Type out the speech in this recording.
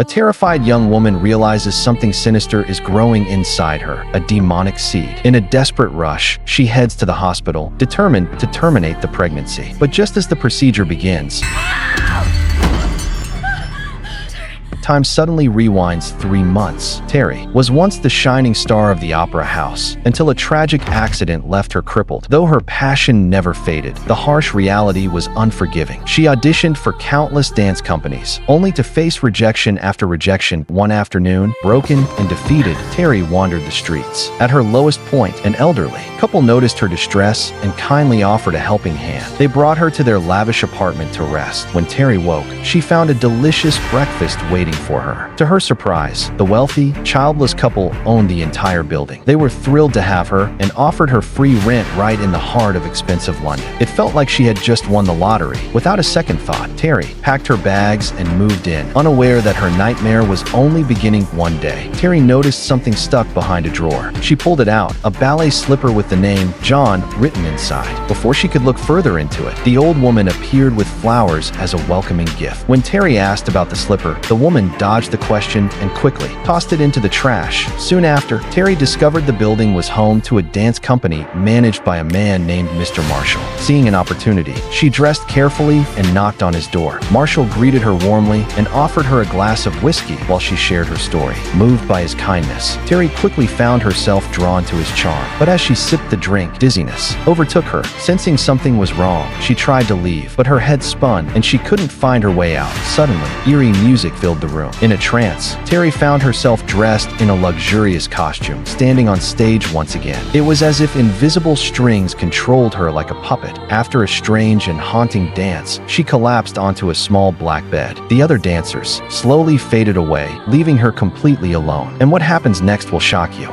A terrified young woman realizes something sinister is growing inside her, a demonic seed. In a desperate rush, she heads to the hospital, determined to terminate the pregnancy. But just as the procedure begins, time suddenly rewinds 3 months. Terry was once the shining star of the opera house until a tragic accident left her crippled. Though her passion never faded, the harsh reality was unforgiving. She auditioned for countless dance companies, only to face rejection after rejection. One afternoon, broken and defeated, Terry wandered the streets. At her lowest point, an elderly couple noticed her distress and kindly offered a helping hand. They brought her to their lavish apartment to rest. When Terry woke, she found a delicious breakfast waiting for her. To her surprise, the wealthy, childless couple owned the entire building. They were thrilled to have her and offered her free rent right in the heart of expensive London. It felt like she had just won the lottery. Without a second thought, Terry packed her bags and moved in, unaware that her nightmare was only beginning. One day, Terry noticed something stuck behind a drawer. She pulled it out, a ballet slipper with the name John written inside. Before she could look further into it, the old woman appeared with flowers as a welcoming gift. When Terry asked about the slipper, the woman dodged the question and quickly tossed it into the trash. Soon after, Terry discovered the building was home to a dance company managed by a man named Mr. Marshall. Seeing an opportunity, she dressed carefully and knocked on his door. Marshall greeted her warmly and offered her a glass of whiskey while she shared her story. Moved by his kindness, Terry quickly found herself drawn to his charm. But as she sipped the drink, dizziness overtook her. Sensing something was wrong, she tried to leave, but her head spun and she couldn't find her way out. Suddenly, eerie music filled the room. In a trance, Terry found herself dressed in a luxurious costume, standing on stage once again. It was as if invisible strings controlled her like a puppet. After a strange and haunting dance, she collapsed onto a small black bed. The other dancers slowly faded away, leaving her completely alone. And what happens next will shock you.